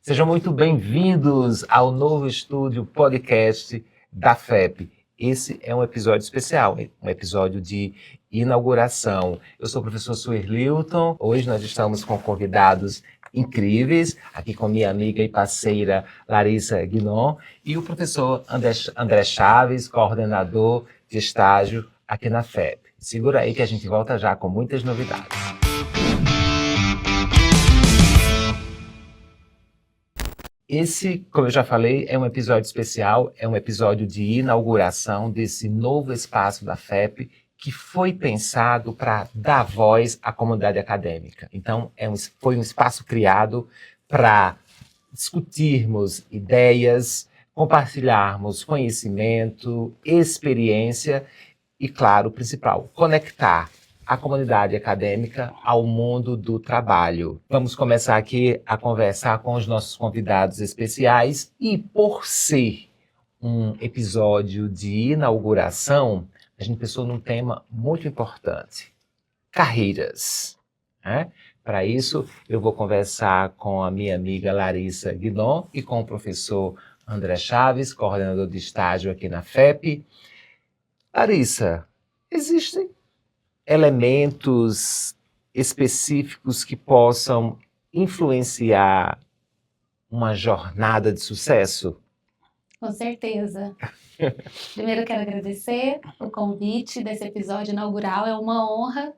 Sejam muito bem-vindos ao novo estúdio podcast da FEP. Esse é um episódio especial, um episódio de inauguração. Eu sou o professor Suerlilton. Hoje nós estamos com convidados incríveis, aqui com minha amiga e parceira Larissa Guinon e o professor André Chaves, coordenador de estágio aqui na FEP. Segura aí que a gente volta já com muitas novidades. Esse, como eu já falei, é um episódio especial, é um episódio de inauguração desse novo espaço da FEP que foi pensado para dar voz à comunidade acadêmica. Então, foi um espaço criado para discutirmos ideias, compartilharmos conhecimento, experiência e, claro, o principal, conectar a comunidade acadêmica ao mundo do trabalho. Vamos começar aqui a conversar com os nossos convidados especiais e, por ser um episódio de inauguração, a gente pensou num tema muito importante: carreiras. Né? Para isso, eu vou conversar com a minha amiga Larissa Guinon e com o professor André Chaves, coordenador de estágio aqui na FEP. Larissa, existem elementos específicos que possam influenciar uma jornada de sucesso? Com certeza. Primeiro, eu quero agradecer o convite desse episódio inaugural, é uma honra.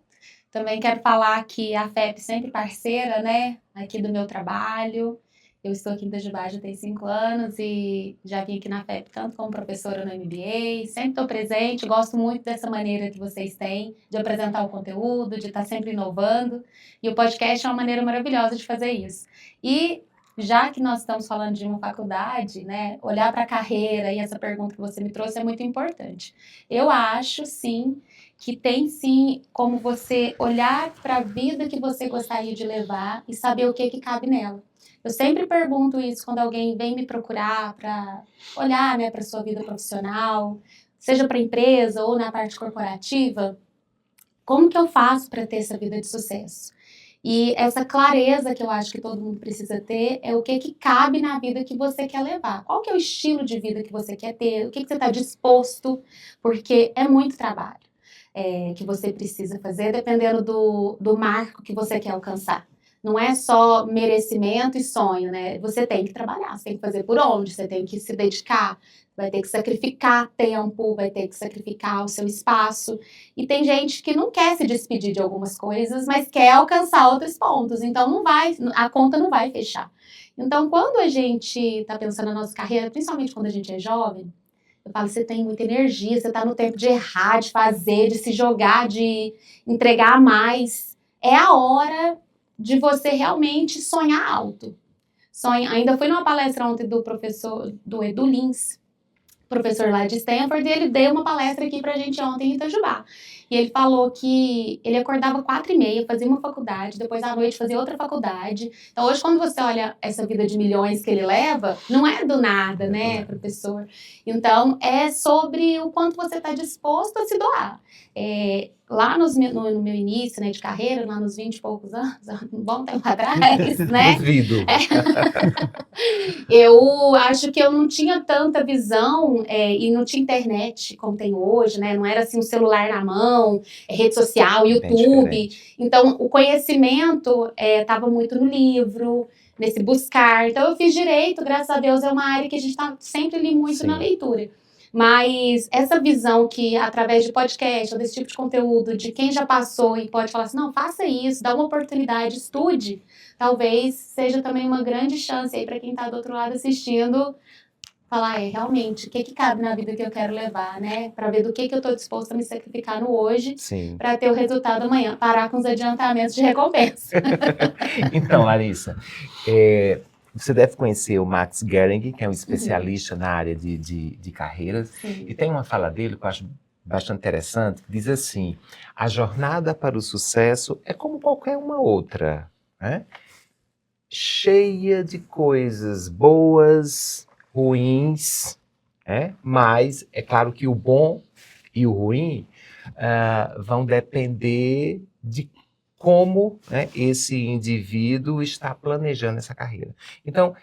Também quero falar que a FEP sempre parceira, né, aqui do meu trabalho. Eu estou aqui em Itajubá já tem 5 anos e já vim aqui na FEP tanto como professora no MBA, sempre estou presente, gosto muito dessa maneira que vocês têm de apresentar o conteúdo, de estar sempre inovando, e o podcast é uma maneira maravilhosa de fazer isso. E já que nós estamos falando de uma faculdade, né, olhar para a carreira e essa pergunta que você me trouxe é muito importante. Eu acho, sim, que tem sim como você olhar para a vida que você gostaria de levar e saber o que cabe nela. Eu sempre pergunto isso quando alguém vem me procurar para olhar, né, para a sua vida profissional, seja para a empresa ou na parte corporativa, como que eu faço para ter essa vida de sucesso? E essa clareza que eu acho que todo mundo precisa ter é o que cabe na vida que você quer levar. Qual que é o estilo de vida que você quer ter? O que você está disposto? Porque é muito trabalho que você precisa fazer, dependendo do marco que você quer alcançar. Não é só merecimento e sonho, né? Você tem que trabalhar, você tem que fazer por onde, você tem que se dedicar, vai ter que sacrificar tempo, vai ter que sacrificar o seu espaço. E tem gente que não quer se despedir de algumas coisas, mas quer alcançar outros pontos. Então a conta não vai fechar. Então, quando a gente está pensando na nossa carreira, principalmente quando a gente é jovem, eu falo, você tem muita energia, você está no tempo de errar, de fazer, de se jogar, de entregar mais. É a hora de você realmente sonhar alto. Ainda fui numa palestra ontem do professor, do Edu Lins, professor lá de Stanford, e ele deu uma palestra aqui pra gente ontem em Itajubá. E ele falou que ele acordava 4h30, fazia uma faculdade, depois à noite fazia outra faculdade. Então hoje, quando você olha essa vida de milhões que ele leva, não é do nada, né, professor? Então, é sobre o quanto você está disposto a se doar. Lá no meu início, né, de carreira, lá nos 20 e poucos anos, um bom tempo atrás, né? Duvido. Eu acho que eu não tinha tanta visão e não tinha internet como tem hoje, né? Não era assim um celular na mão, rede social, YouTube. Então, o conhecimento estava muito no livro, nesse buscar. Então, eu fiz direito, graças a Deus, é uma área que a gente está sempre ali muito na leitura. Mas essa visão que, através de podcast ou desse tipo de conteúdo, de quem já passou e pode falar assim, não, faça isso, dá uma oportunidade, estude, talvez seja também uma grande chance aí para quem está do outro lado assistindo, falar, realmente, o que cabe na vida que eu quero levar, né? Para ver do que eu estou disposta a me sacrificar no hoje, para ter o resultado amanhã, parar com os adiantamentos de recompensa. Então, Larissa, você deve conhecer o Max Gehring, que é um especialista na área de carreiras, e tem uma fala dele que eu acho bastante interessante, que diz assim, a jornada para o sucesso é como qualquer uma outra, né? Cheia de coisas boas, ruins, mas é claro que o bom e o ruim vão depender de como, né, esse indivíduo está planejando essa carreira. Então,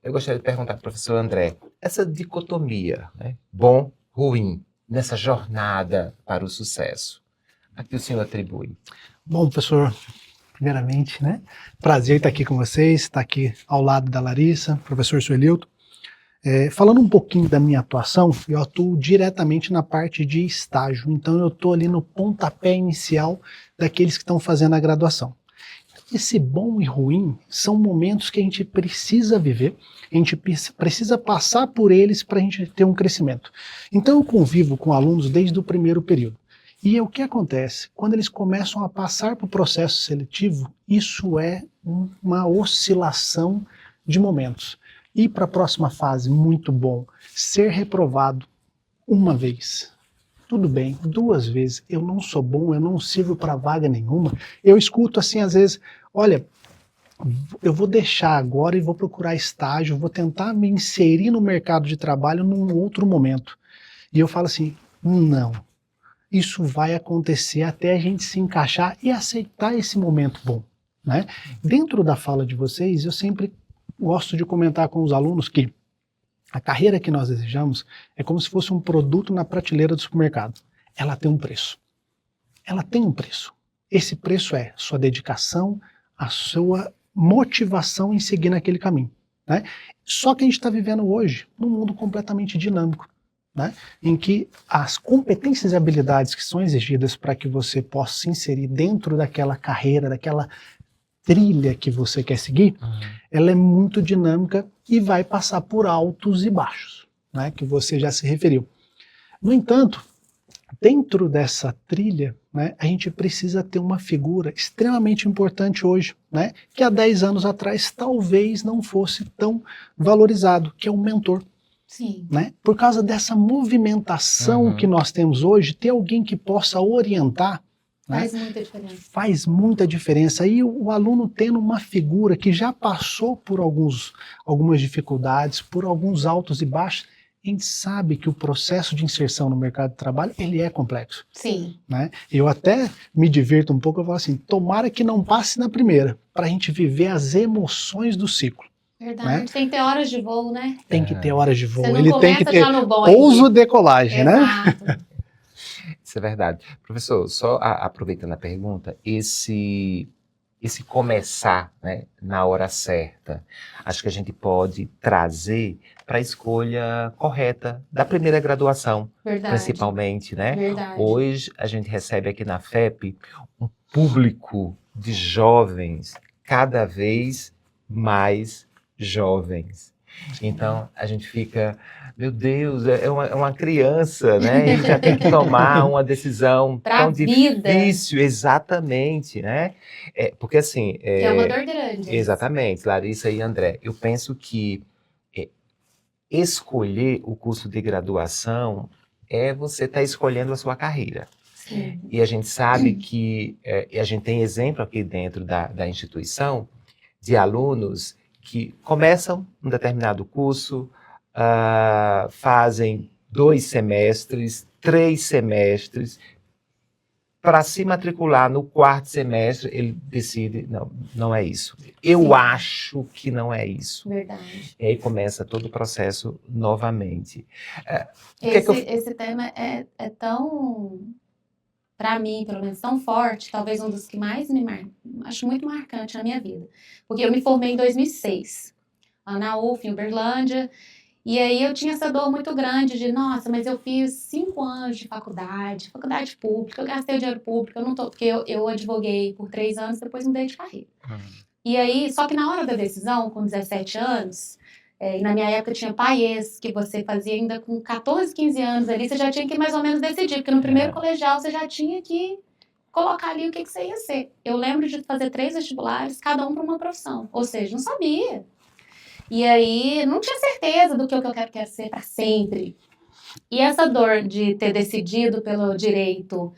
eu gostaria de perguntar para o professor André, essa dicotomia, né, bom, ruim, nessa jornada para o sucesso, a que o senhor atribui? Bom, professor, primeiramente, né? Prazer estar aqui com vocês, estar aqui ao lado da Larissa, professor Suelilton. Falando um pouquinho da minha atuação, eu atuo diretamente na parte de estágio, então eu estou ali no pontapé inicial daqueles que estão fazendo a graduação. Esse bom e ruim são momentos que a gente precisa viver, a gente precisa passar por eles para a gente ter um crescimento. Então eu convivo com alunos desde o primeiro período. E o que acontece? Quando eles começam a passar para o processo seletivo, isso é uma oscilação de momentos. Ir para a próxima fase, muito bom. Ser reprovado uma vez, tudo bem. 2 vezes, eu não sou bom, eu não sirvo para vaga nenhuma. Eu escuto assim, às vezes, olha, eu vou deixar agora e vou procurar estágio, vou tentar me inserir no mercado de trabalho num outro momento. E eu falo assim, não. Isso vai acontecer até a gente se encaixar e aceitar esse momento bom, né? Dentro da fala de vocês, eu sempre gosto de comentar com os alunos que a carreira que nós desejamos é como se fosse um produto na prateleira do supermercado. Ela tem um preço. Ela tem um preço. Esse preço é sua dedicação, a sua motivação em seguir naquele caminho, né? Só que a gente está vivendo hoje num mundo completamente dinâmico, né? Em que as competências e habilidades que são exigidas para que você possa se inserir dentro daquela carreira, daquela trilha que você quer seguir, ela é muito dinâmica e vai passar por altos e baixos, né, que você já se referiu. No entanto, dentro dessa trilha, né, a gente precisa ter uma figura extremamente importante hoje, né, que há 10 anos atrás talvez não fosse tão valorizado, que é o mentor. Sim. Né? Por causa dessa movimentação que nós temos hoje, ter alguém que possa orientar, Faz né, muita diferença. faz muita diferença. E o aluno tendo uma figura que já passou por algumas dificuldades, por alguns altos e baixos, a gente sabe que o processo de inserção no mercado de trabalho, ele é complexo. Sim. Né? Eu até me divirto um pouco, eu falo assim, tomara que não passe na primeira, para a gente viver as emoções do ciclo. Verdade. Né? Tem que ter horas de voo, né? Tem que ter horas de voo, Você não ele tem que começa ter já no bom pouso aqui. decolagem, né? Exato. Isso é verdade. Professor, só aproveitando a pergunta, esse começar, né, na hora certa, acho que a gente pode trazer para a escolha correta da primeira graduação, Verdade. principalmente, né? Verdade. Hoje a gente recebe aqui na FEP um público de jovens cada vez mais jovens. Então a gente fica, meu Deus, é uma criança, né? E já tem que tomar uma decisão Pra tão vida. difícil, exatamente, né? Porque assim, Que é uma dor grande. exatamente, Larissa e André, eu penso que escolher o curso de graduação é você estar escolhendo a sua carreira. Sim. E a gente sabe que, e a gente tem exemplo aqui dentro da instituição, de alunos que começam um determinado curso, fazem 2 semestres, 3 semestres, para se matricular no 4º semestre, ele decide, não é isso. Eu Sim. acho que não é isso. Verdade. E aí começa todo o processo novamente. Esse tema é tão, para mim, pelo menos, tão forte, talvez um dos que mais acho muito marcante na minha vida. Porque eu me formei em 2006, lá na UF, em Uberlândia, e aí eu tinha essa dor muito grande de, nossa, mas eu fiz 5 anos de faculdade pública, eu gastei o dinheiro público, porque eu advoguei por 3 anos, depois mudei de carreira. E aí, só que na hora da decisão, com 17 anos, e na minha época tinha PAES, que você fazia ainda com 14, 15 anos ali, você já tinha que mais ou menos decidir, porque no primeiro colegial você já tinha que colocar ali o que você ia ser. Eu lembro de fazer 3 vestibulares, cada um para uma profissão, ou seja, não sabia. E aí, não tinha certeza do que eu quero ser para sempre. E essa dor de ter decidido pelo direito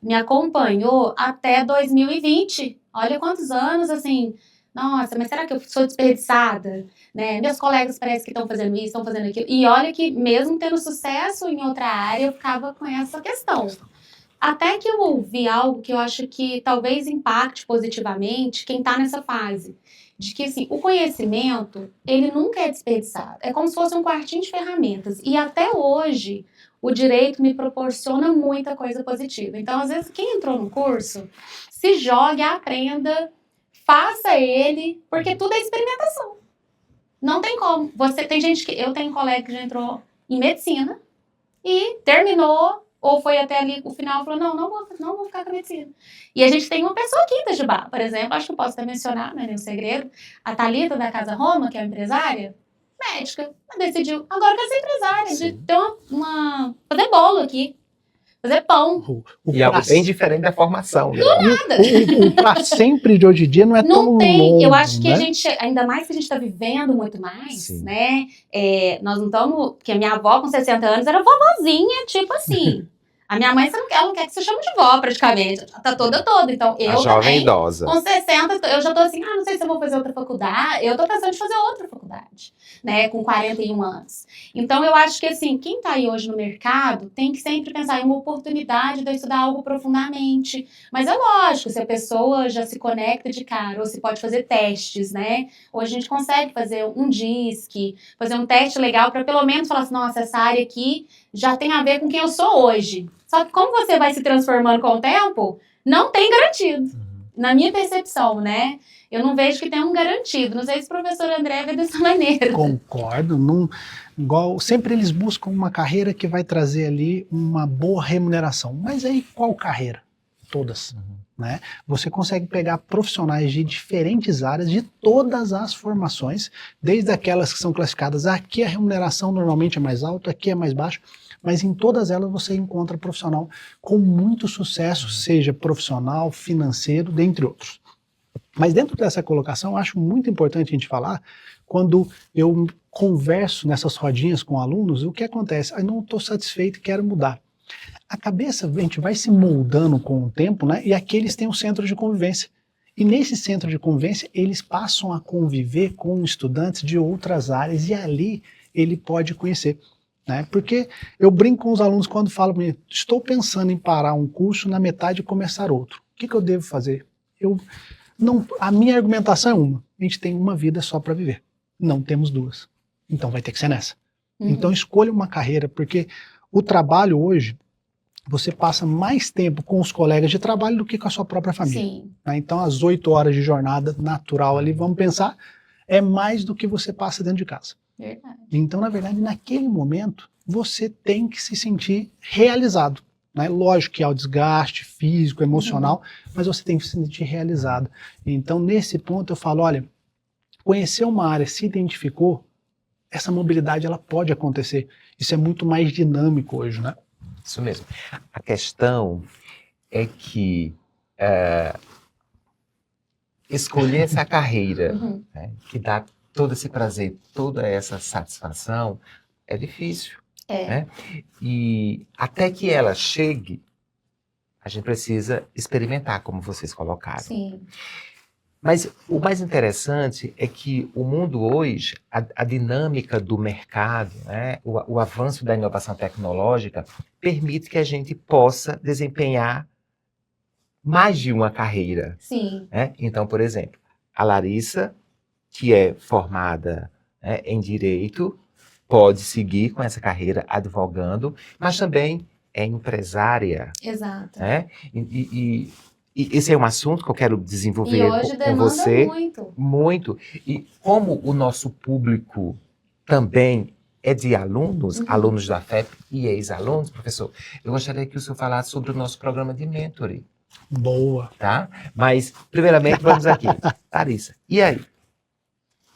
me acompanhou até 2020. Olha quantos anos, assim, nossa, mas será que eu sou desperdiçada? Né? Meus colegas parece que estão fazendo isso, estão fazendo aquilo. E olha que mesmo tendo sucesso em outra área, eu ficava com essa questão. Até que eu ouvi algo que eu acho que talvez impacte positivamente quem está nessa fase. De que, assim, o conhecimento, ele nunca é desperdiçado. É como se fosse um quartinho de ferramentas. E até hoje, o direito me proporciona muita coisa positiva. Então, às vezes, quem entrou no curso, se jogue, aprenda, faça ele, porque tudo é experimentação. Não tem como. Tem gente que... Eu tenho um colega que já entrou em medicina e terminou, ou foi até ali o final e falou, não vou ficar com a medicina. E a gente tem uma pessoa aqui em Itajubá, por exemplo, acho que eu posso até mencionar, não é nenhum segredo, a Thalita da Casa Roma, que é empresária, médica, decidiu, agora quer ser empresária, de ter fazer bolo aqui, fazer pão. E algo bem diferente da formação. Né? O pra sempre de hoje em dia não é tão tem, longo, eu acho que né? a gente, ainda mais que a gente está vivendo muito mais, Sim. né? Nós não estamos, porque a minha avó com 60 anos era vovozinha, tipo assim. A minha mãe, ela não quer que você chame de vó, praticamente. Ela tá toda. Então, eu A jovem também, idosa. com 60, eu já tô assim, não sei se eu vou fazer outra faculdade. Eu tô pensando em fazer outra faculdade, né? Com 41 anos. Então, eu acho que, assim, quem tá aí hoje no mercado tem que sempre pensar em uma oportunidade de eu estudar algo profundamente. Mas é lógico, se a pessoa já se conecta de cara, ou se pode fazer testes, né? Hoje a gente consegue fazer um DISC, fazer um teste legal para pelo menos falar assim, nossa, essa área aqui já tem a ver com quem eu sou hoje. Só que como você vai se transformando com o tempo, não tem garantido. Na minha percepção, né? Eu não vejo que tem um garantido. Não sei se o professor André vê dessa maneira. Concordo. Igual, sempre eles buscam uma carreira que vai trazer ali uma boa remuneração. Mas aí qual carreira? Todas. Né? Você consegue pegar profissionais de diferentes áreas, de todas as formações, desde aquelas que são classificadas, aqui a remuneração normalmente é mais alta, aqui é mais baixa, mas em todas elas você encontra profissional com muito sucesso, seja profissional, financeiro, dentre outros. Mas dentro dessa colocação, eu acho muito importante a gente falar, quando eu converso nessas rodinhas com alunos, o que acontece? Eu não estou satisfeito e quero mudar. A cabeça, a gente vai se moldando com o tempo, né? E aqui eles têm um centro de convivência. E nesse centro de convivência, eles passam a conviver com estudantes de outras áreas e ali ele pode conhecer. Né? Porque eu brinco com os alunos quando falo, estou pensando em parar um curso na metade e começar outro. O que eu devo fazer? A minha argumentação é uma. A gente tem uma vida só para viver. Não temos duas. Então vai ter que ser nessa. Então escolha uma carreira, porque o trabalho hoje, você passa mais tempo com os colegas de trabalho do que com a sua própria família. Sim. Né? Então as 8 horas de jornada natural ali, vamos pensar, é mais do que você passa dentro de casa. Verdade. Então, na verdade, naquele momento, você tem que se sentir realizado. Né? Lógico que há o desgaste físico, emocional, mas você tem que se sentir realizado. Então, nesse ponto, eu falo, olha, conhecer uma área, se identificou, essa mobilidade ela pode acontecer. Isso é muito mais dinâmico hoje, né? Isso mesmo. A questão é que escolher essa carreira, né, que dá todo esse prazer, toda essa satisfação, é difícil. Né? E até que ela chegue, a gente precisa experimentar, como vocês colocaram. Sim. Mas o mais interessante é que o mundo hoje, a dinâmica do mercado, né, o avanço da inovação tecnológica, permite que a gente possa desempenhar mais de uma carreira. Sim. Né? Então, por exemplo, a Larissa, que é formada, né, em Direito, pode seguir com essa carreira advogando, mas também é empresária. Exato. Né? E esse é um assunto que eu quero desenvolver E hoje com você. muito. Muito. E como o nosso público também é de alunos, alunos da FEP e ex-alunos, professor, eu gostaria que o senhor falasse sobre o nosso programa de mentoring. Boa. Tá? Mas, primeiramente, vamos aqui. Larissa, e aí?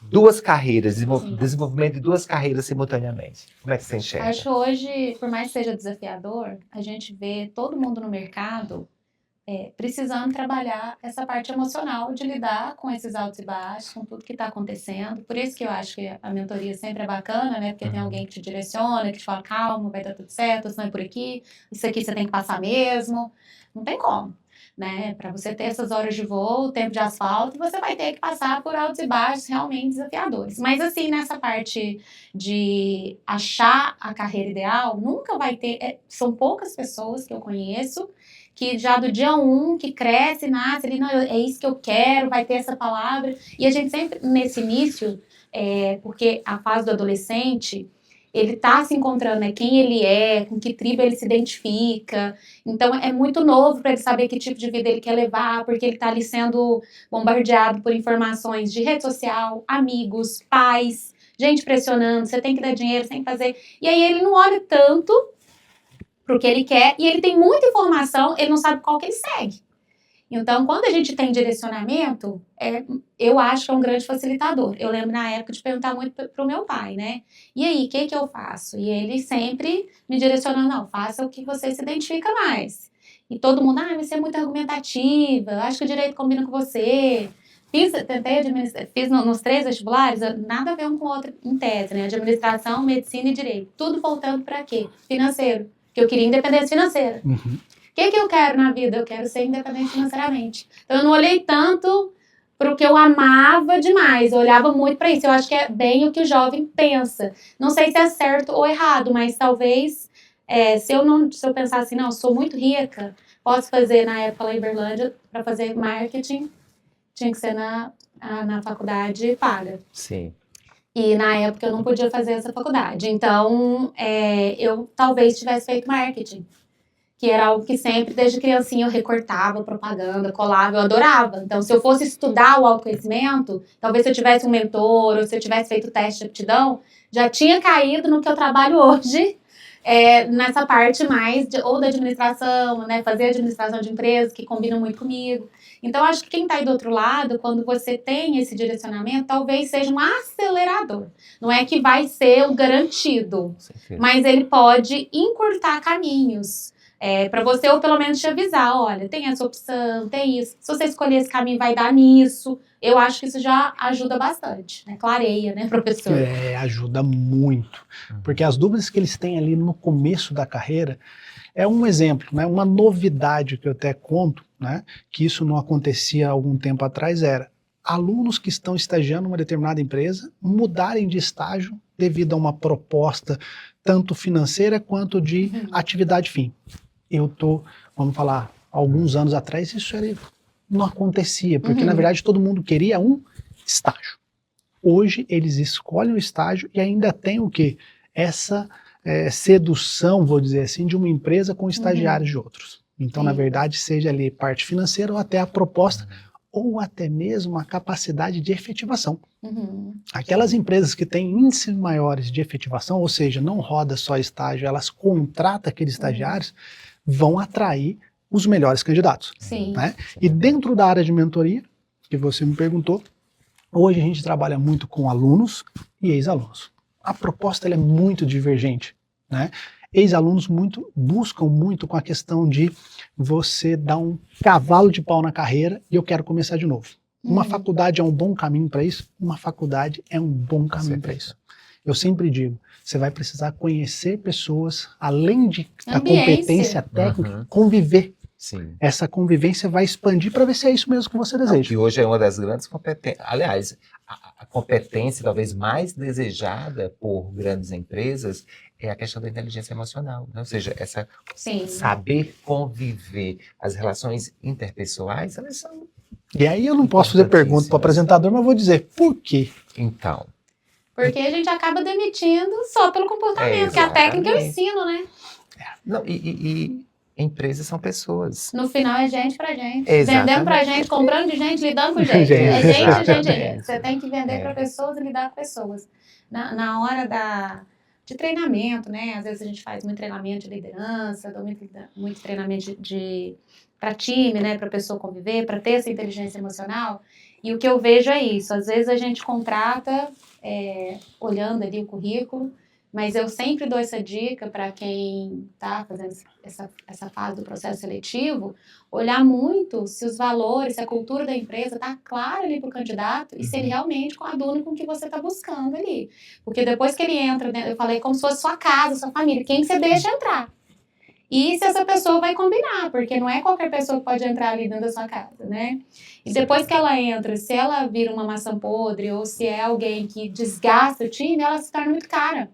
2 carreiras, desenvolvimento de 2 carreiras simultaneamente. Como é que você enxerga? Acho que hoje, por mais que seja desafiador, a gente vê todo mundo no mercado precisando trabalhar essa parte emocional de lidar com esses altos e baixos, com tudo que está acontecendo. Por isso que eu acho que a mentoria sempre é bacana, né? Porque tem alguém que te direciona, que te fala, calma, vai dar tudo certo, isso não é por aqui, isso aqui você tem que passar mesmo. Não tem como. né? Para você ter essas horas de voo, tempo de asfalto, você vai ter que passar por altos e baixos realmente desafiadores. Mas assim, nessa parte de achar a carreira ideal, nunca vai ter, são poucas pessoas que eu conheço que já do dia 1, que cresce, nasce ali, não, é isso que eu quero, vai ter essa palavra. E a gente sempre, nesse início, porque a fase do adolescente, ele tá se encontrando, né, quem ele é, com que tribo ele se identifica. Então, é muito novo para ele saber que tipo de vida ele quer levar, porque ele tá ali sendo bombardeado por informações de rede social, amigos, pais, gente pressionando, você tem que dar dinheiro, você tem que fazer. E aí ele não olha tanto pro que ele quer, e ele tem muita informação, ele não sabe qual que ele segue. Então, quando a gente tem direcionamento, eu acho que é um grande facilitador. Eu lembro na época de perguntar muito pro meu pai, né? E aí, o que eu faço? E ele sempre me direcionou, não, faça o que você se identifica mais. E todo mundo, você é muito argumentativa, acho que o direito combina com você. Fiz nos 3 vestibulares, nada a ver um com o outro em tese, né? Administração, medicina e direito. Tudo voltando para quê? Financeiro. Porque eu queria independência financeira. Uhum. O que eu quero na vida? Eu quero ser independente financeiramente. Então, eu não olhei tanto para o que eu amava demais. Eu olhava muito para isso. Eu acho que é bem o que o jovem pensa. Não sei se é certo ou errado, mas talvez, se eu pensar assim, não, eu sou muito rica, posso fazer, na época lá em Berlândia, para fazer marketing, tinha que ser na faculdade paga. Sim. E na época eu não podia fazer essa faculdade. Então, eu talvez tivesse feito marketing, que era algo que sempre, desde criancinha, eu recortava propaganda, colava, eu adorava. Então, se eu fosse estudar o autoconhecimento, talvez se eu tivesse um mentor, ou se eu tivesse feito teste de aptidão, já tinha caído no que eu trabalho hoje, nessa parte mais ou da administração, né, fazer administração de empresas, que combinam muito comigo. Então, acho que quem está aí do outro lado, quando você tem esse direcionamento, talvez seja um acelerador. Não é que vai ser o garantido, mas ele pode encurtar caminhos. Para você, ou pelo menos te avisar, olha, tem essa opção, tem isso. Se você escolher esse caminho, vai dar nisso. Eu acho que isso já ajuda bastante, né? Clareia, né, professor? Ajuda muito. Porque as dúvidas que eles têm ali no começo da carreira é um exemplo, né? Uma novidade que eu até conto, né? Que isso não acontecia há algum tempo atrás, era alunos que estão estagiando em uma determinada empresa mudarem de estágio devido a uma proposta tanto financeira quanto de atividade fim. Eu tô, vamos falar, alguns anos atrás isso não acontecia, porque na verdade todo mundo queria um estágio. Hoje eles escolhem o estágio e ainda tem o quê? Essa sedução, vou dizer assim, de uma empresa com estagiários de outros. Então, na verdade, seja ali parte financeira ou até a proposta, ou até mesmo a capacidade de efetivação. Aquelas empresas que têm índices maiores de efetivação, ou seja, não roda só estágio, elas contratam aqueles estagiários, vão atrair os melhores candidatos. Sim. Né? E dentro da área de mentoria, que você me perguntou, hoje a gente trabalha muito com alunos e ex-alunos. A proposta ela é muito divergente, né? Ex-alunos buscam muito com a questão de você dar um cavalo de pau na carreira e eu quero começar de novo. Uma faculdade é um bom caminho para isso? Uma faculdade é um bom caminho para isso. Eu sempre digo, você vai precisar conhecer pessoas, além da competência técnica, conviver. Sim. Essa convivência vai expandir para ver se é isso mesmo que você deseja. E hoje é uma das grandes competências. Aliás, a competência talvez mais desejada por grandes empresas é a questão da inteligência emocional. Né? Ou seja, saber conviver. As relações interpessoais, elas são... E aí eu não posso fazer pergunta para o apresentador, mas vou dizer por quê. Então. Porque a gente acaba demitindo só pelo comportamento, que a técnica eu ensino, né? Não, e empresas são pessoas. No final é gente pra gente. Exatamente. Vendendo pra gente, comprando de gente, lidando com gente. É gente. Você tem que vender para pessoas e lidar com pessoas. Na hora de treinamento, né? Às vezes a gente faz muito treinamento de liderança, muito treinamento para time, né? Para a pessoa conviver, para ter essa inteligência emocional. E o que eu vejo é isso. Às vezes a gente contrata, olhando ali o currículo, mas eu sempre dou essa dica para quem está fazendo essa fase do processo seletivo, olhar muito se os valores, se a cultura da empresa está clara ali para o candidato e se ele realmente coaduna com o que você está buscando ali. Porque depois que ele entra, né, eu falei como se fosse sua casa, sua família, quem você deixa entrar. e se essa pessoa vai combinar, porque não é qualquer pessoa que pode entrar ali dentro da sua casa, né? E depois que ela entra, se ela vira uma maçã podre ou se é alguém que desgasta o time, ela se torna muito cara.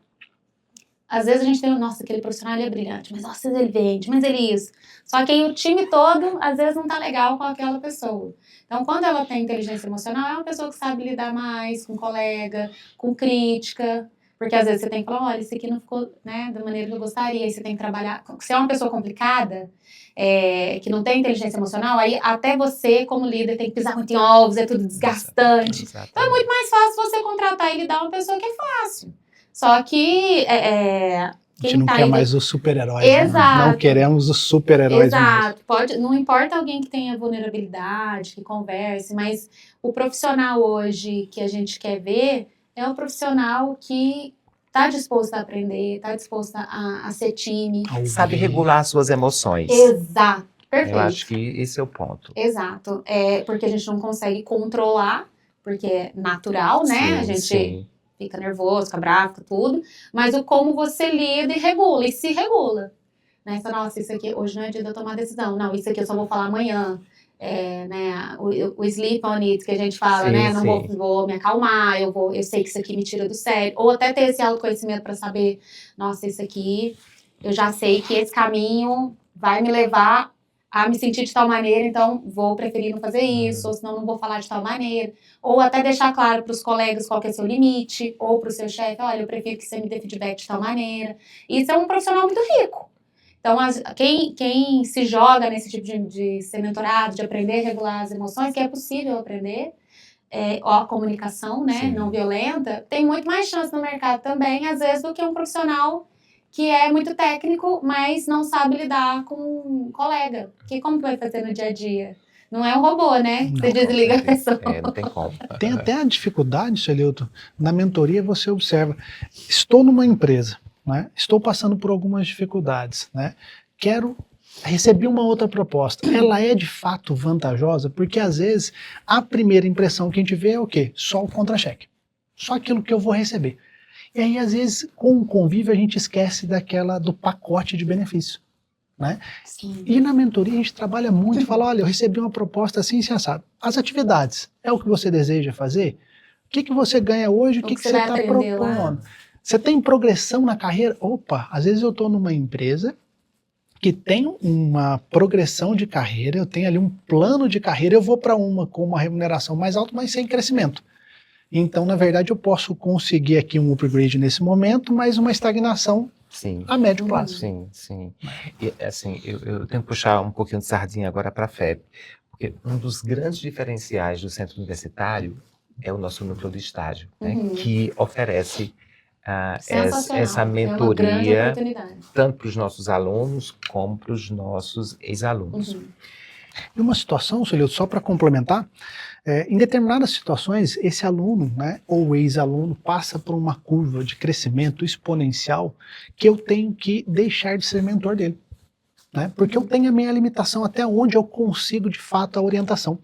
Às vezes a gente tem, nossa, aquele profissional ele é brilhante, mas nossa, ele vende, mas ele isso. Só que aí o time todo, às vezes, não tá legal com aquela pessoa. Então, quando ela tem inteligência emocional, é uma pessoa que sabe lidar mais com colega, com crítica, porque às vezes você tem que falar, olha, isso aqui não ficou, né, da maneira que eu gostaria, e você tem que trabalhar. Se é uma pessoa complicada, que não tem inteligência emocional, aí até você, como líder, tem que pisar muito em ovos, é tudo desgastante. Exatamente. Então, é muito mais fácil você contratar e lidar uma pessoa que é fácil. Só que A gente quem não tá quer aí mais os super-heróis. Né? Exato. Não queremos os super-heróis mais. Exato. Não importa alguém que tenha vulnerabilidade, que converse, mas o profissional hoje que a gente quer ver é o profissional que está disposto a aprender, está disposto a ser time. Sabe regular suas emoções. Exato. Perfeito. Eu acho que esse é o ponto. Exato. Porque a gente não consegue controlar, porque é natural, né? Sim, A gente sim. fica nervoso, fica bravo, fica tudo. Mas o como você lida e regula, e se regula. Né? Então, nossa, isso aqui hoje não é dia de eu tomar decisão. Não, isso aqui eu só vou falar amanhã. Né, o sleep on it que a gente fala, Sim, né? Não sim. vou me acalmar, eu sei que isso aqui me tira do sério. Ou até ter esse autoconhecimento para saber, nossa, isso aqui, eu já sei que esse caminho vai me levar a me sentir de tal maneira, então vou preferir não fazer isso, ou senão não vou falar de tal maneira. Ou até deixar claro para os colegas qual que é o seu limite, ou para o seu chefe, olha, eu prefiro que você me dê feedback de tal maneira. Isso é um profissional muito rico. Então, quem se joga nesse tipo de ser mentorado, de aprender a regular as emoções, que é possível aprender, a comunicação, né, Sim. não violenta, tem muito mais chance no mercado também, às vezes, do que um profissional que é muito técnico, mas não sabe lidar com um colega. Que como que vai fazer no dia a dia? Não é um robô, né? Você desliga a pessoa. Não tem como. Tem até a dificuldade, Suelilton, na mentoria você observa, estou numa empresa, né? Estou passando por algumas dificuldades, né? Recebi uma outra proposta. Ela é de fato vantajosa, porque às vezes a primeira impressão que a gente vê é o quê? Só o contra-cheque. Só aquilo que eu vou receber. E aí, às vezes, com o convívio, a gente esquece do pacote de benefício. Né? Sim. E na mentoria a gente trabalha muito e fala, olha, eu recebi uma proposta assim, assado. As atividades, é o que você deseja fazer? O que você ganha hoje? O que você está propondo? Você tem progressão na carreira? Opa, às vezes eu estou numa empresa que tem uma progressão de carreira, eu tenho ali um plano de carreira, eu vou para uma com uma remuneração mais alta, mas sem crescimento. Então, na verdade, eu posso conseguir aqui um upgrade nesse momento, mas uma estagnação Sim. a médio prazo. Sim, sim. E, assim, eu tenho que puxar um pouquinho de sardinha agora para a FEP, porque um dos grandes diferenciais do centro universitário é o nosso núcleo de estágio, né, que oferece essa mentoria tanto para os nossos alunos como para os nossos ex-alunos. E uma situação, Suelilton, só para complementar, em determinadas situações, esse aluno, né, ou ex-aluno passa por uma curva de crescimento exponencial que eu tenho que deixar de ser mentor dele. Né, porque eu tenho a minha limitação até onde eu consigo, de fato, a orientação.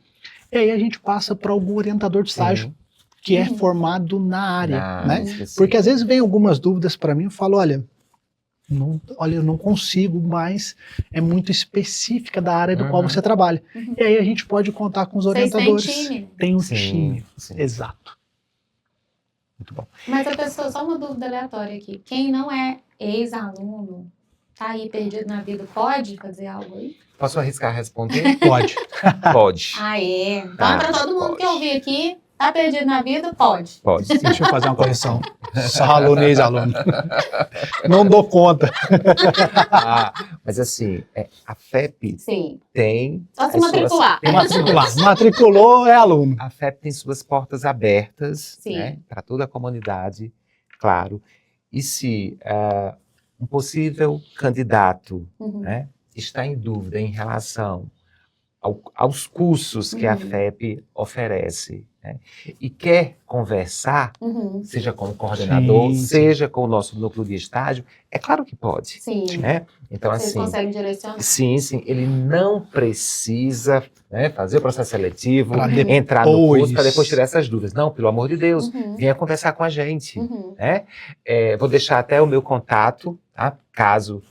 E aí a gente passa para algum orientador de estágio, que é formado na área. Né? Porque às vezes vem algumas dúvidas para mim, eu falo, olha, eu não consigo, mas é muito específica da área do qual você trabalha. E aí a gente pode contar com os orientadores. Vocês têm time? Tem um time. Sim. Exato. Muito bom. Mas a pessoa, só uma dúvida aleatória aqui. Quem não é ex-aluno, tá aí perdido na vida, pode fazer algo aí? Posso arriscar responder? Pode. Pode. Então, para todo mundo que ouvir aqui, tá perdido na vida, pode. Pode. Deixa eu fazer uma correção. Só aluno e ex-aluno. Não dou conta. Mas assim, a FEP tem... Só se matricular. Matriculou é aluno. A FEP tem suas portas abertas, né, para toda a comunidade, claro. E se um possível candidato, né, está em dúvida em relação aos cursos que a FEP oferece, né, e quer conversar, seja com o coordenador, seja com o nosso núcleo de estágio, é claro que pode. Né? Então, vocês conseguem direcionar. Sim, ele não precisa, né, fazer o processo seletivo, entrar no curso para depois tirar essas dúvidas. Não, pelo amor de Deus, venha conversar com a gente. Né? Vou deixar até o meu contato, tá? Caso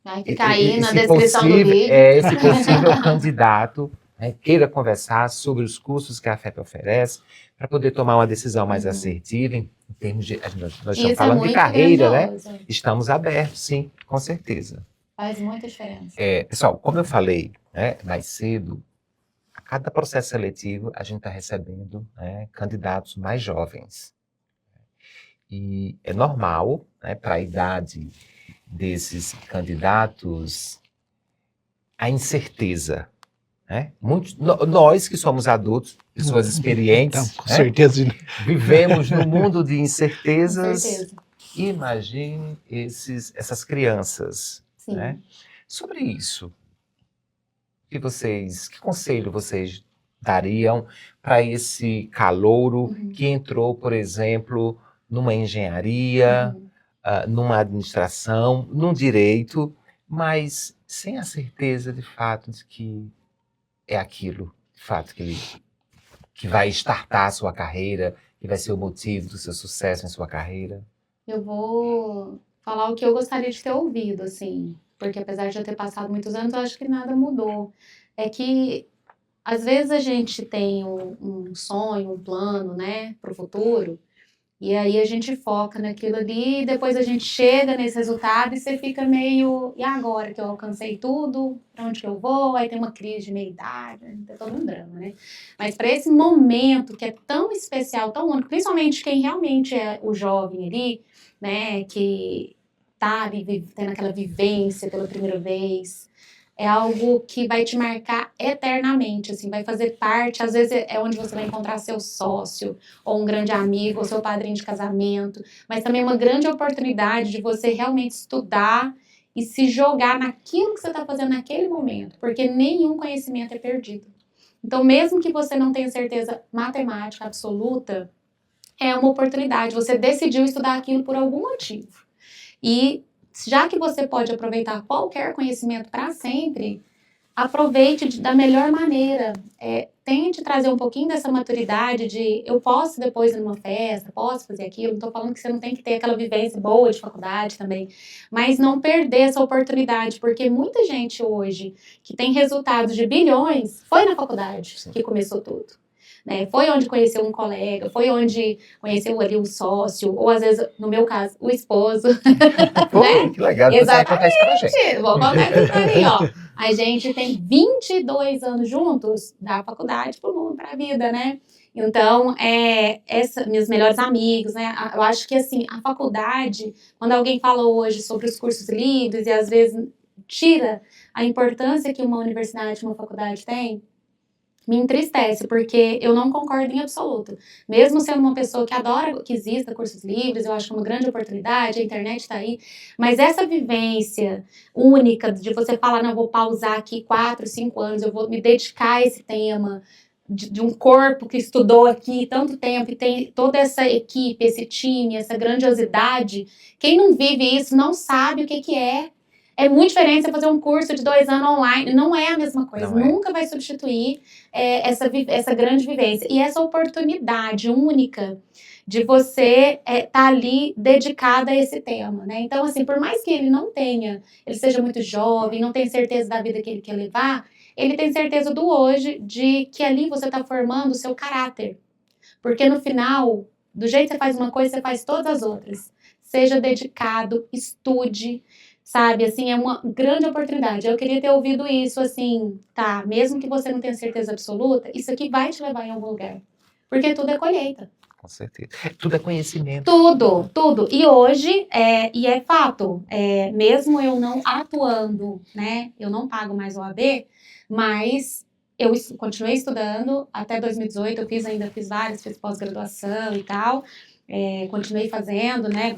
Vai ficar aí na esse descrição do possível, vídeo. esse possível candidato, né, queira conversar sobre os cursos que a FEP oferece, para poder tomar uma decisão mais assertiva em termos de. Nós estamos Isso é falando de muito carreira, né? grandioso. Estamos abertos, sim, com certeza. Faz muita diferença. Pessoal, como eu falei, né, mais cedo, a cada processo seletivo a gente está recebendo, né, candidatos mais jovens. E é normal, né, para a idade desses candidatos, a incerteza. Né? Nós que somos adultos, pessoas experientes, Então, com né, certeza. vivemos num mundo de Com incertezas. certeza. Imagine essas crianças. Sim. Né? Sobre isso, que conselho vocês dariam para esse calouro que entrou, por exemplo, numa engenharia, numa administração, num direito, mas sem a certeza de fato de que é aquilo, de fato, que vai startar a sua carreira, que vai ser o motivo do seu sucesso em sua carreira? Eu vou falar o que eu gostaria de ter ouvido, assim, porque apesar de eu ter passado muitos anos, eu acho que nada mudou. É que às vezes a gente tem um sonho, um plano, né, para o futuro, e aí a gente foca naquilo ali, e depois a gente chega nesse resultado e você fica meio, e agora que eu alcancei tudo, para onde que eu vou? Aí tem uma crise de meia-idade, tem todo um drama, né? Mas para esse momento que é tão especial, tão único, principalmente quem realmente é o jovem ali, né, que tá ali tendo aquela vivência pela primeira vez, é algo que vai te marcar eternamente, assim, vai fazer parte, às vezes é onde você vai encontrar seu sócio, ou um grande amigo, ou seu padrinho de casamento, mas também é uma grande oportunidade de você realmente estudar e se jogar naquilo que você está fazendo naquele momento, porque nenhum conhecimento é perdido. Então, mesmo que você não tenha certeza matemática absoluta, é uma oportunidade, você decidiu estudar aquilo por algum motivo. E já que você pode aproveitar qualquer conhecimento para sempre, aproveite da melhor maneira. Tente trazer um pouquinho dessa maturidade de eu posso depois ir numa festa, posso fazer aquilo. Não estou falando que você não tem que ter aquela vivência boa de faculdade também, mas não perder essa oportunidade, porque muita gente hoje que tem resultados de bilhões foi na faculdade que começou tudo. Né? Foi onde conheceu um colega, foi onde conheceu ali um sócio, ou às vezes, no meu caso, o esposo. Pô, que legal, isso acontece com a gente. Vou contar isso pra mim, ó. A gente tem 22 anos juntos, da faculdade pro mundo, pra vida, né? Então, meus melhores amigos, né? Eu acho que, assim, a faculdade, quando alguém fala hoje sobre os cursos livres e às vezes tira a importância que uma universidade, uma faculdade tem, me entristece, porque eu não concordo em absoluto. Mesmo sendo uma pessoa que adora que exista cursos livres, eu acho que é uma grande oportunidade, a internet está aí, mas essa vivência única de você falar, não, eu vou pausar aqui 4, 5 anos, eu vou me dedicar a esse tema, de um corpo que estudou aqui tanto tempo e tem toda essa equipe, esse time, essa grandiosidade, quem não vive isso não sabe o que é. É muito diferente você fazer um curso de 2 anos online, não é a mesma coisa, nunca vai substituir essa grande vivência. E essa oportunidade única de você tá ali dedicada a esse tema, né? Então, assim, por mais que ele ele seja muito jovem, não tenha certeza da vida que ele quer levar, ele tem certeza do hoje de que ali você tá formando o seu caráter. Porque no final, do jeito que você faz uma coisa, você faz todas as outras. Seja dedicado, estude, sabe? Assim, é uma grande oportunidade. Eu queria ter ouvido isso, assim, tá, mesmo que você não tenha certeza absoluta, isso aqui vai te levar em algum lugar. Porque tudo é colheita. Com certeza. Tudo é conhecimento. Tudo, tudo. E hoje, e é fato, mesmo eu não atuando, né, eu não pago mais o OAB, mas eu continuei estudando até 2018, eu fiz várias, fiz pós-graduação e tal, continuei fazendo, né,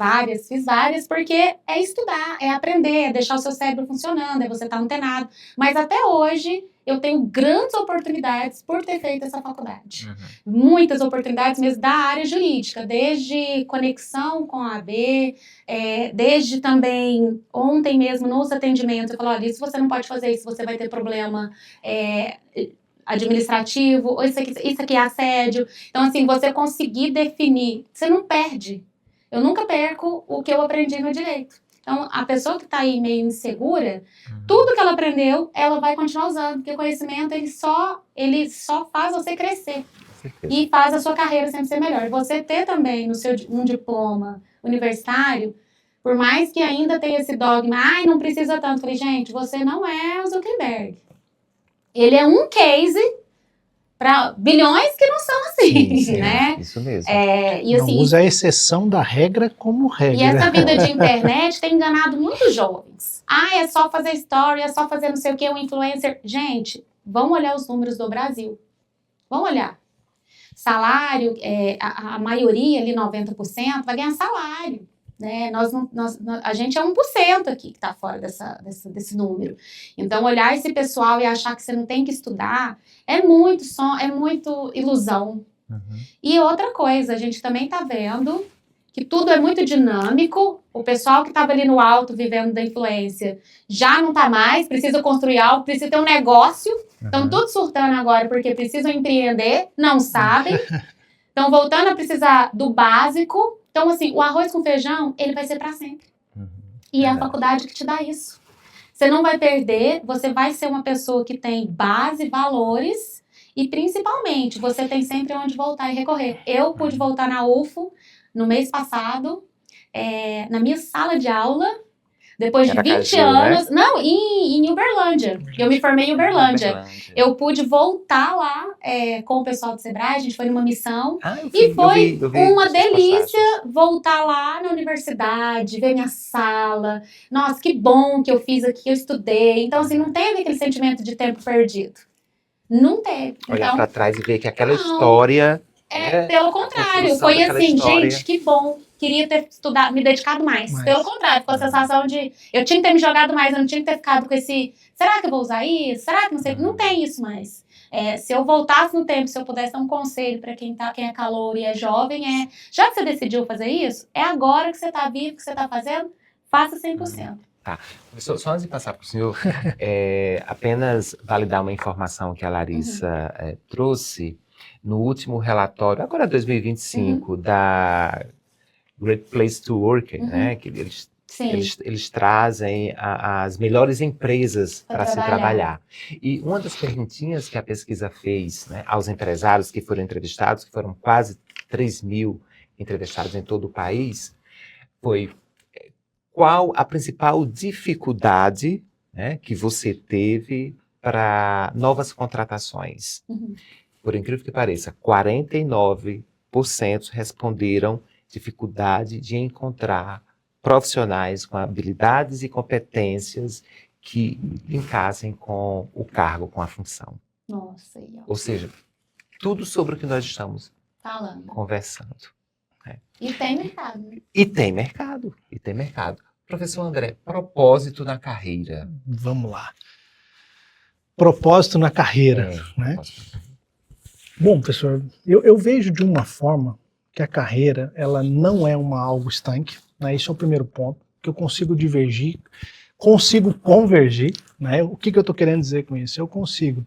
fiz várias, porque é estudar, é aprender, é deixar o seu cérebro funcionando, é você estar antenado. Mas até hoje, eu tenho grandes oportunidades por ter feito essa faculdade. Muitas oportunidades mesmo da área jurídica, desde conexão com a AB, desde também, ontem mesmo, nos atendimentos, eu falo, olha, isso você não pode fazer, isso você vai ter problema administrativo, ou isso aqui é assédio. Então, assim, você conseguir definir, você não perde. Eu nunca perco o que eu aprendi no direito. Então, a pessoa que está aí meio insegura, tudo que ela aprendeu, ela vai continuar usando, porque o conhecimento, ele só faz você crescer. E faz a sua carreira sempre ser melhor. Você ter também no seu um diploma universitário, por mais que ainda tenha esse dogma, não precisa tanto. Falei, gente, você não é o Zuckerberg. Ele é um case para bilhões que não são assim, sim, né? Isso mesmo. E, assim, não usa a exceção da regra como regra. E essa vida de internet tem enganado muitos jovens. É só fazer story, é só fazer não sei o que, um influencer. Gente, vamos olhar os números do Brasil. Vamos olhar. Salário, a maioria ali, 90%, vai ganhar salário. Né? A gente é 1% aqui que está fora desse número. Então, olhar esse pessoal e achar que você não tem que estudar é muito ilusão. E outra coisa, a gente também está vendo que tudo é muito dinâmico. O pessoal que estava ali no alto, vivendo da influência, já não está mais, precisa construir algo, precisa ter um negócio. Estão tudo surtando agora porque precisam empreender, não sabem. Estão voltando a precisar do básico. Então, assim, o arroz com feijão, ele vai ser para sempre. E é a faculdade que te dá isso. Você não vai perder, você vai ser uma pessoa que tem base, valores e, principalmente, você tem sempre onde voltar e recorrer. Eu pude voltar na UFO no mês passado, na minha sala de aula, depois de 20 anos... Né? Não, em Uberlândia. Eu me formei em Uberlândia. Eu pude voltar lá com o pessoal do Sebrae, a gente foi numa missão. E foi uma delícia voltar lá na universidade, ver minha sala. Nossa, que bom que eu fiz aqui, eu estudei. Então, assim, não teve aquele sentimento de tempo perdido. Não teve. Olhar pra trás e ver que aquela história... pelo contrário, foi assim, gente, que bom. Queria ter estudado, me dedicado mais. Pelo contrário, ficou a sensação de eu tinha que ter me jogado mais, eu não tinha que ter ficado com esse será que eu vou usar isso? Será que não sei? Não tem isso mais. Se eu voltasse no tempo, se eu pudesse dar um conselho para quem é calouro e é jovem, já que você decidiu fazer isso, é agora que você está vivo, que você está fazendo, faça 100%. Tá. Só antes de passar para o senhor, apenas validar uma informação que a Larissa trouxe no último relatório, agora 2025, da Great Place to Work, né? Que eles trazem as melhores empresas para se trabalhar. E uma das perguntinhas que a pesquisa fez, né, aos empresários que foram entrevistados, que foram quase 3.000 entrevistados em todo o país, foi qual a principal dificuldade, né, que você teve para novas contratações? Por incrível que pareça, 49% responderam dificuldade de encontrar profissionais com habilidades e competências que linkasem com o cargo, com a função. Nossa, ou seja, tudo sobre o que nós estamos conversando. Né? E tem mercado, né? E tem mercado. Professor André, propósito na carreira. Vamos lá. Propósito na carreira, né? Bom, professor, eu vejo de uma forma que a carreira, ela não é algo estanque, né? Isso é o primeiro ponto, que eu consigo divergir, consigo convergir, né? O que eu estou querendo dizer com isso? Eu consigo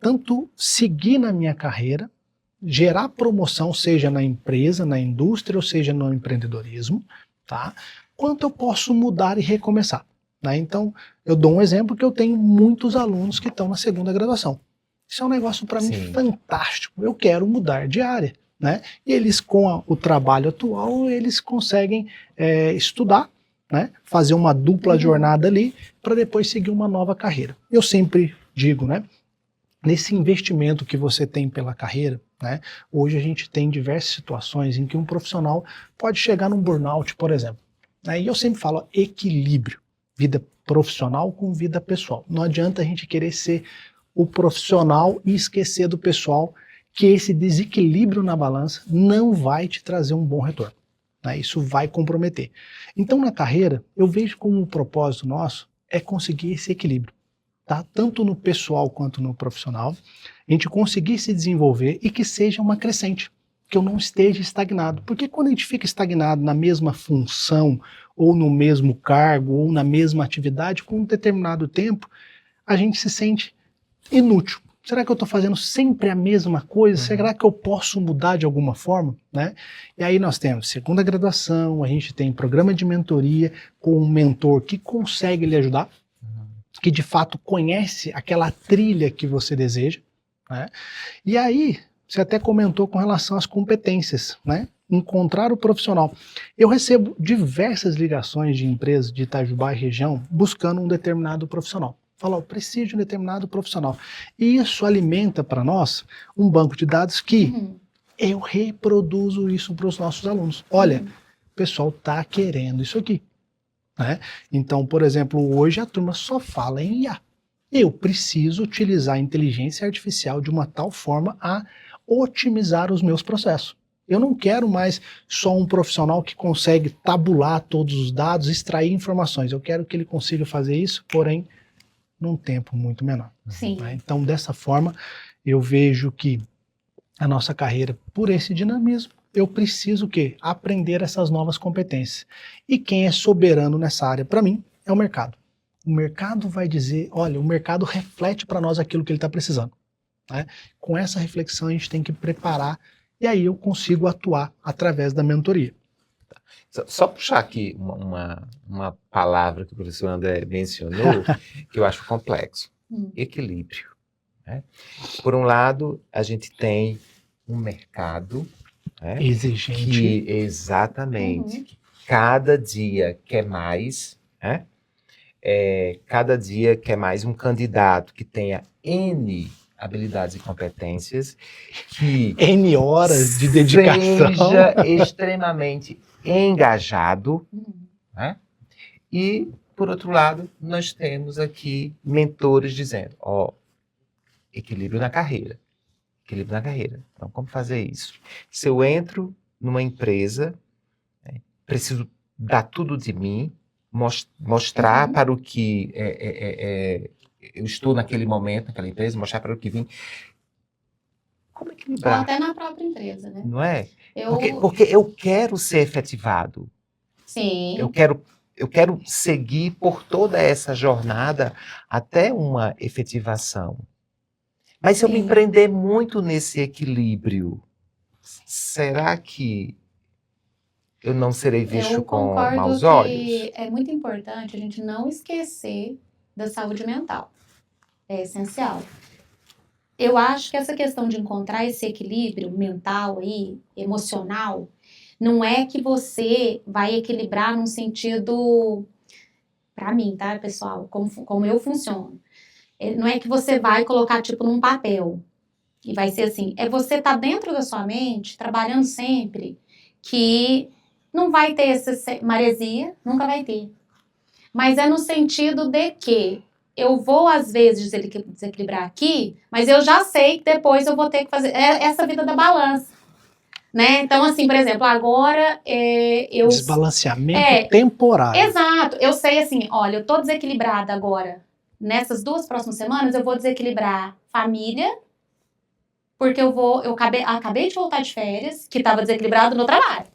tanto seguir na minha carreira, gerar promoção, seja na empresa, na indústria, ou seja no empreendedorismo, tá? Quanto eu posso mudar e recomeçar, né? Então, eu dou um exemplo que eu tenho muitos alunos que estão na segunda graduação. Isso é um negócio para mim fantástico. Eu quero mudar de área, né? E eles, com o trabalho atual, eles conseguem estudar, né? Fazer uma dupla jornada ali para depois seguir uma nova carreira. Eu sempre digo, né? Nesse investimento que você tem pela carreira, né? Hoje a gente tem diversas situações em que um profissional pode chegar num burnout, por exemplo. Né? E eu sempre falo equilíbrio, vida profissional com vida pessoal. Não adianta a gente querer ser o profissional e esquecer do pessoal, que esse desequilíbrio na balança não vai te trazer um bom retorno. Né? Isso vai comprometer. Então, na carreira, eu vejo como um propósito nosso é conseguir esse equilíbrio. Tá? Tanto no pessoal quanto no profissional, a gente conseguir se desenvolver e que seja uma crescente, que eu não esteja estagnado. Porque quando a gente fica estagnado na mesma função, ou no mesmo cargo, ou na mesma atividade, com um determinado tempo, a gente se sente inútil, Será que eu estou fazendo sempre a mesma coisa? Será que eu posso mudar de alguma forma? Né? E aí nós temos segunda graduação, a gente tem programa de mentoria com um mentor que consegue lhe ajudar, que de fato conhece aquela trilha que você deseja. Né? E aí, você até comentou com relação às competências, né? Encontrar o profissional. Eu recebo diversas ligações de empresas de Itajubá e região buscando um determinado profissional. Fala, eu preciso de um determinado profissional. E isso alimenta para nós um banco de dados que eu reproduzo isso para os nossos alunos. Olha, o pessoal está querendo isso aqui. Né? Então, por exemplo, hoje a turma só fala em IA. Eu preciso utilizar a inteligência artificial de uma tal forma a otimizar os meus processos. Eu não quero mais só um profissional que consegue tabular todos os dados, extrair informações. Eu quero que ele consiga fazer isso, porém, num tempo muito menor. Sim. Né? Então, dessa forma, eu vejo que a nossa carreira, por esse dinamismo, eu preciso o quê? Aprender essas novas competências. E quem é soberano nessa área, para mim, é o mercado. O mercado vai dizer, olha, o mercado reflete para nós aquilo que ele está precisando. Né? Com essa reflexão, a gente tem que preparar, e aí eu consigo atuar através da mentoria. Só puxar aqui uma palavra que o professor André mencionou, que eu acho complexo. Equilíbrio. Né? Por um lado, a gente tem um mercado, né, exigente. que exatamente, que cada dia quer mais, né? Cada dia quer mais um candidato que tenha N habilidades e competências, que N horas de dedicação, seja extremamente engajado, né? E, por outro lado, nós temos aqui mentores dizendo, equilíbrio na carreira. Equilíbrio na carreira. Então, como fazer isso? Se eu entro numa empresa, preciso dar tudo de mim, mostrar para o que eu estou naquele momento, naquela empresa, mostrar para o que vim. Como Ou equilibrar? até na própria empresa, né? Não é? Porque eu quero ser efetivado. Sim. Eu quero seguir por toda essa jornada até uma efetivação. Mas se eu me prender muito nesse equilíbrio, será que eu não serei visto com maus olhos? Eu concordo que é muito importante a gente não esquecer da saúde mental. É essencial. Eu acho que essa questão de encontrar esse equilíbrio mental aí, emocional, não é que você vai equilibrar num sentido, pra mim, tá, pessoal, como eu funciono. Não é que você vai colocar, tipo, num papel e vai ser assim. É você tá dentro da sua mente, trabalhando sempre, que não vai ter essa maresia, nunca vai ter. Mas é no sentido de que eu vou, às vezes, desequilibrar aqui, mas eu já sei que depois eu vou ter que fazer essa vida da balança. Né? Então, assim, por exemplo, agora eu... Desbalanceamento temporário. Exato. Eu sei, assim, olha, eu tô desequilibrada agora. Nessas 2 próximas semanas, eu vou desequilibrar família, porque eu acabei de voltar de férias, que estava desequilibrado no trabalho.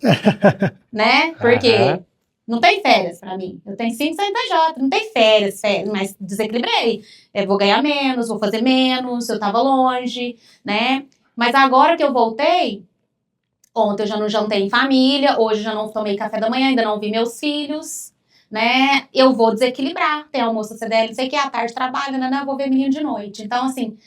Né? Porque não tem férias pra mim. Eu tenho 5 CNPJ, não tem férias, mas desequilibrei. Eu vou ganhar menos, vou fazer menos, eu tava longe, né? Mas agora que eu voltei, ontem eu já não jantei em família, hoje eu já não tomei café da manhã, ainda não vi meus filhos, né? Eu vou desequilibrar. Tem almoço CDL, não sei o que, à tarde trabalho, né? Vou ver menino de noite. Então, assim,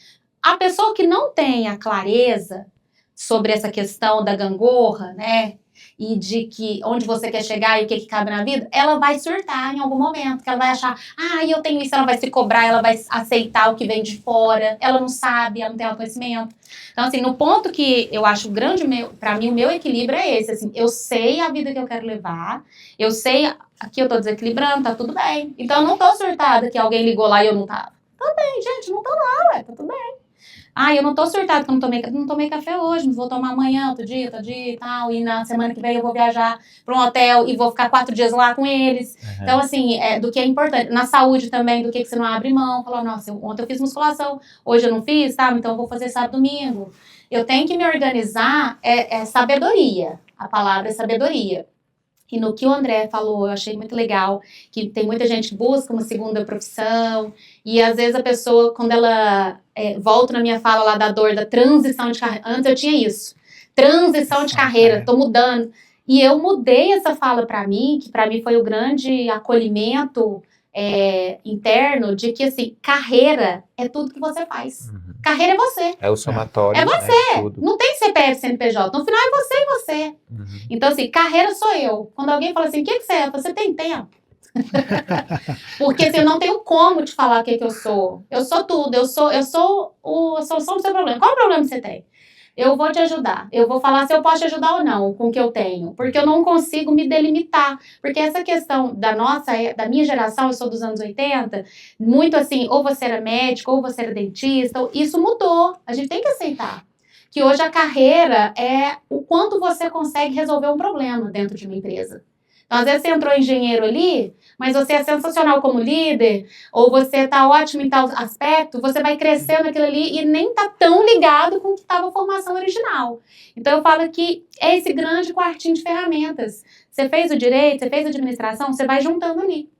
a pessoa que não tem a clareza sobre essa questão da gangorra, né? E de que onde você quer chegar e o que cabe na vida, ela vai surtar em algum momento, que ela vai achar, eu tenho isso, ela vai se cobrar, ela vai aceitar o que vem de fora, ela não sabe, ela não tem autoconhecimento. Então, assim, no ponto que eu acho grande, pra mim, o meu equilíbrio é esse, assim, eu sei a vida que eu quero levar, eu sei, aqui eu tô desequilibrando, tá tudo bem. Então, eu não tô surtada que alguém ligou lá e eu não tava. Tá bem, gente, não tô lá, tá tudo bem. Eu não tô surtada que eu não tomei café hoje, mas vou tomar amanhã, outro dia e tal. E na semana que vem eu vou viajar para um hotel e vou ficar 4 dias lá com eles. Então, assim, do que é importante. Na saúde também, do que você não abre mão. Falou, nossa, ontem eu fiz musculação, hoje eu não fiz, tá? Então eu vou fazer sábado, domingo. Eu tenho que me organizar, é sabedoria. A palavra é sabedoria. E no que o André falou, eu achei muito legal, que tem muita gente que busca uma segunda profissão, e às vezes a pessoa, quando ela volta na minha fala lá da dor da transição de carreira, antes eu tinha isso, transição de carreira, tô mudando, e eu mudei essa fala para mim, que para mim foi o grande acolhimento interno, de que assim, carreira é tudo que você faz. Carreira é você. É o somatório. É você. Né, tudo. Não tem CPF, CNPJ. No final é você e você. Então, assim, carreira sou eu. Quando alguém fala assim, o que você é? Você tem tempo. Porque assim, eu não tenho como te falar o que eu sou. Eu sou tudo. Eu sou a solução do seu problema. Qual é o problema que você tem? Eu vou te ajudar. Eu vou falar se eu posso te ajudar ou não com o que eu tenho. Porque eu não consigo me delimitar. Porque essa questão da minha geração, eu sou dos anos 80, muito assim, ou você era médico, ou você era dentista. Isso mudou. A gente tem que aceitar. Que hoje a carreira é o quanto você consegue resolver um problema dentro de uma empresa. Então, às vezes você entrou engenheiro ali, mas você é sensacional como líder, ou você está ótimo em tal aspecto, você vai crescendo naquilo ali e nem está tão ligado com o que estava a formação original. Então, eu falo que é esse grande quartinho de ferramentas. Você fez o direito, você fez a administração, você vai juntando ali.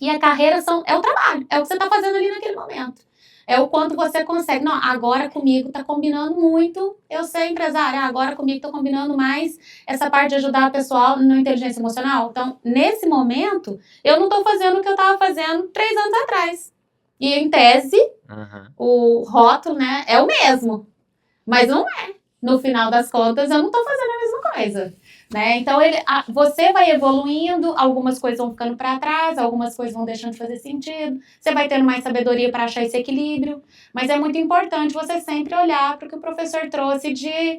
E a carreira é o trabalho, é o que você está fazendo ali naquele momento. É o quanto você consegue. Não, agora comigo tá combinando muito eu ser empresária. Agora comigo tá combinando mais essa parte de ajudar o pessoal na inteligência emocional. Então, nesse momento, eu não tô fazendo o que eu tava fazendo 3 anos atrás. E, em tese, o rótulo, né, é o mesmo. Mas não é. No final das contas, eu não tô fazendo a mesma coisa. Né? Então, você vai evoluindo, algumas coisas vão ficando para trás, algumas coisas vão deixando de fazer sentido, você vai tendo mais sabedoria para achar esse equilíbrio, mas é muito importante você sempre olhar para o que o professor trouxe de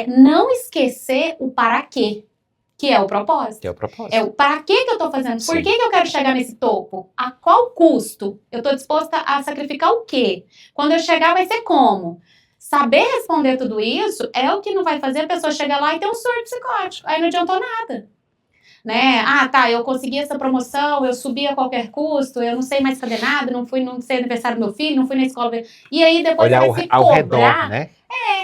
não esquecer o para quê, que é o propósito. É o para que eu estou fazendo, por que eu quero chegar nesse topo, a qual custo, eu estou disposta a sacrificar o quê, quando eu chegar vai ser como. Saber responder tudo isso é o que não vai fazer a pessoa chegar lá e ter um surto psicótico. Aí não adiantou nada. Né? Ah, tá, eu consegui essa promoção, eu subi a qualquer custo, eu não sei mais fazer nada, não sei aniversário do meu filho, não fui na escola. E aí depois olhar você vai se ao cobrar. Redor, né?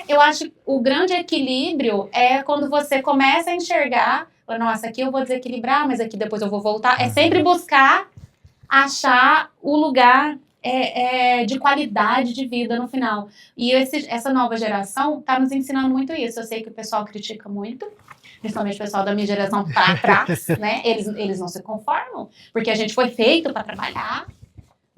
Eu acho que o grande equilíbrio é quando você começa a enxergar, nossa, aqui eu vou desequilibrar, mas aqui depois eu vou voltar. É sempre buscar achar o lugar de qualidade de vida no final. E essa nova geração está nos ensinando muito isso. Eu sei que o pessoal critica muito, principalmente o pessoal da minha geração para trás, né? Eles não se conformam, porque a gente foi feito para trabalhar,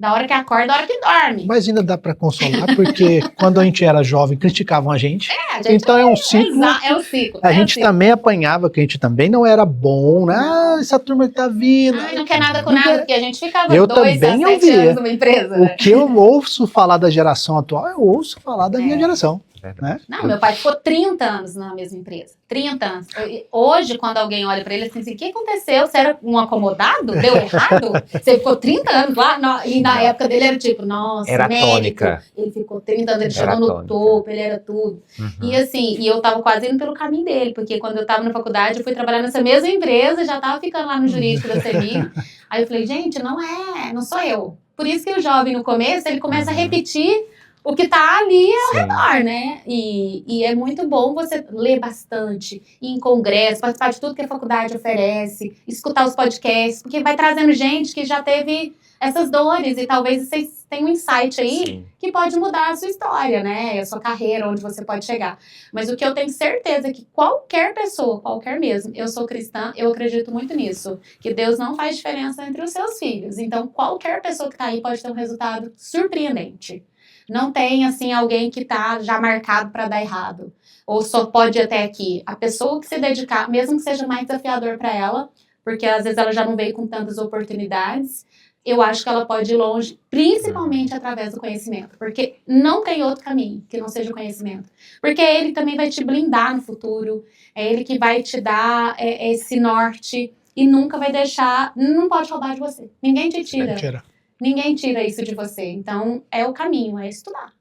da hora que acorda, da hora que dorme. Mas ainda dá para consolar, porque quando a gente era jovem, criticavam a gente. Então é um ciclo. É um ciclo. A gente também apanhava, que a gente também não era bom, né? Ah, essa turma que tá vindo. Não quer nada com nada, porque a gente ficava 2 a 7 anos numa empresa. O que eu ouço falar da geração atual, eu ouço falar da minha geração. Né? Não, meu pai ficou 30 anos na mesma empresa. 30 anos. Hoje, quando alguém olha pra ele assim, o que aconteceu? Você era um acomodado? Deu errado? Você ficou 30 anos lá? E na época dele era tipo, nossa, era médico. Tônica. Ele ficou 30 anos, ele chegou no topo, ele era tudo. E assim, eu tava quase indo pelo caminho dele, porque quando eu tava na faculdade, eu fui trabalhar nessa mesma empresa, já tava ficando lá no jurídico da CEMIG. Aí eu falei, gente, não sou eu. Por isso que o jovem, no começo, ele começa a repetir o que tá ali ao redor, né? E é muito bom você ler bastante, ir em congresso, participar de tudo que a faculdade oferece, escutar os podcasts, porque vai trazendo gente que já teve essas dores e talvez vocês tenham um insight aí que pode mudar a sua história, né? A sua carreira, onde você pode chegar. Mas o que eu tenho certeza é que qualquer pessoa, qualquer mesmo, eu sou cristã, eu acredito muito nisso, que Deus não faz diferença entre os seus filhos. Então, qualquer pessoa que tá aí pode ter um resultado surpreendente. Não tem, assim, alguém que tá já marcado para dar errado. Ou só pode ir até aqui. A pessoa que se dedicar, mesmo que seja mais desafiador para ela, porque às vezes ela já não veio com tantas oportunidades, eu acho que ela pode ir longe, principalmente através do conhecimento. Porque não tem outro caminho que não seja o conhecimento. Porque ele também vai te blindar no futuro. É ele que vai te dar esse norte e nunca vai deixar... Não pode roubar de você. Ninguém te tira. Ninguém tira isso de você. Então, é o caminho, é estudar.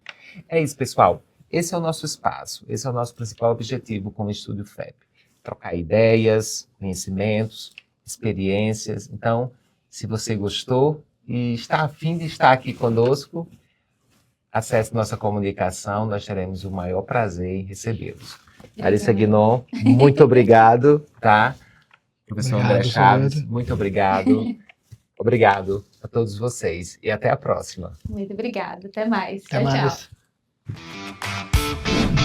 É isso, pessoal. Esse é o nosso espaço. Esse é o nosso principal objetivo com o Estúdio FEP. Trocar ideias, conhecimentos, experiências. Então, se você gostou e está a fim de estar aqui conosco, acesse nossa comunicação. Nós teremos o maior prazer em recebê-los. Larissa Guinon, muito obrigado, tá? Professor Obrigado, André Chaves, Soledad. muito obrigado. Obrigado a todos vocês e até a próxima. Muito obrigada. Até mais. Até Tchau, mais. tchau.